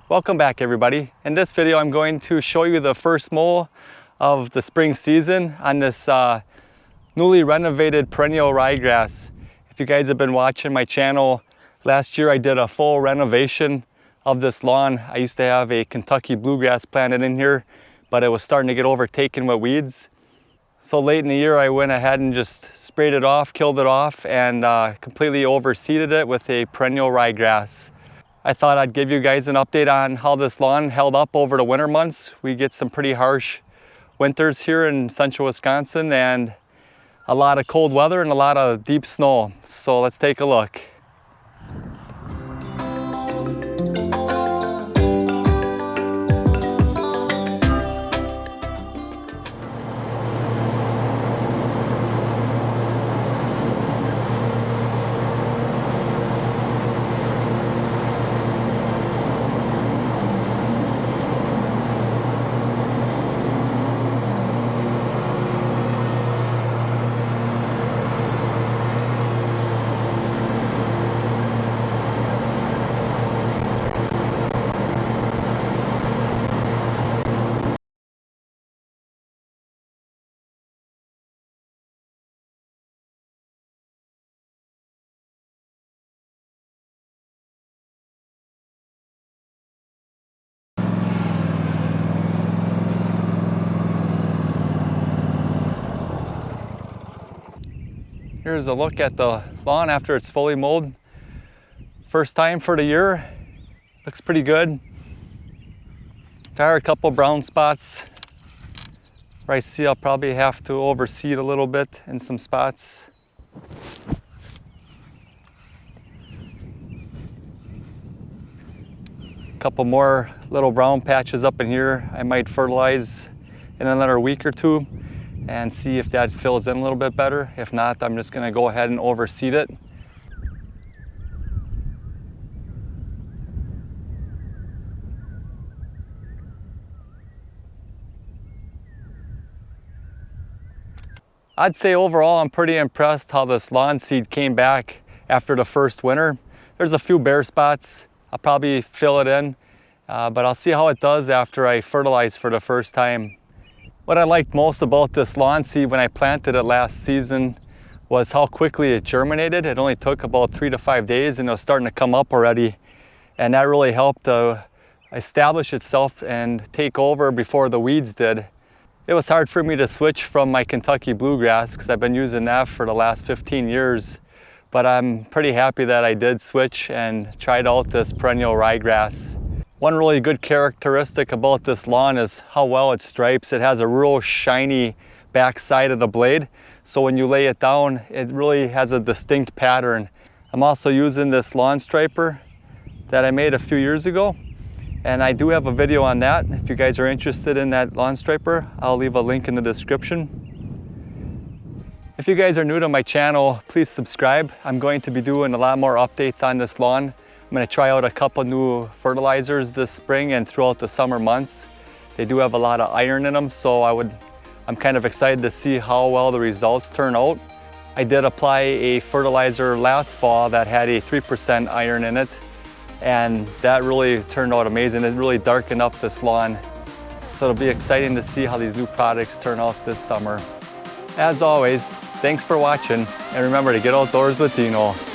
Welcome back everybody. In this video I'm going to show you the first mow of the spring season on this newly renovated perennial ryegrass. If you guys have been watching my channel, last year I did a full renovation of this lawn. I used to have a Kentucky bluegrass planted in here, but it was starting to get overtaken with weeds. So late in the year I went ahead and just sprayed it off, killed it off, and completely overseeded it with a perennial ryegrass. I thought I'd give you guys an update on how this lawn held up over the winter months. We get some pretty harsh winters here in central Wisconsin and a lot of cold weather and a lot of deep snow. So let's take a look. Here's a look at the lawn after it's fully mowed. First time for the year. Looks pretty good. There are a couple brown spots where I see I'll probably have to overseed a little bit in some spots. A couple more little brown patches up in here. I might fertilize in another week or two and see if that fills in a little bit better. If not, I'm just gonna go ahead and overseed it. I'd say overall I'm pretty impressed how this lawn seed came back after the first winter. There's a few bare spots. I'll probably fill it in, but I'll see how it does after I fertilize for the first time. What I liked most about this lawn seed when I planted it last season was how quickly it germinated. It only took about 3 to 5 days and it was starting to come up already. And that really helped to establish itself and take over before the weeds did. It was hard for me to switch from my Kentucky bluegrass because I've been using that for the last 15 years. But I'm pretty happy that I did switch and tried out this perennial ryegrass. One really good characteristic about this lawn is how well it stripes. It has a real shiny back side of the blade. So when you lay it down, it really has a distinct pattern. I'm also using this lawn striper that I made a few years ago. And I do have a video on that. If you guys are interested in that lawn striper, I'll leave a link in the description. If you guys are new to my channel, please subscribe. I'm going to be doing a lot more updates on this lawn. I'm going to try out a couple new fertilizers this spring and throughout the summer months. They do have a lot of iron in them, so I'm kind of excited to see how well the results turn out. I did apply a fertilizer last fall that had a 3% iron in it, and that really turned out amazing. It really darkened up this lawn. So it'll be exciting to see how these new products turn out this summer. As always, thanks for watching, and remember to get outdoors with Deano.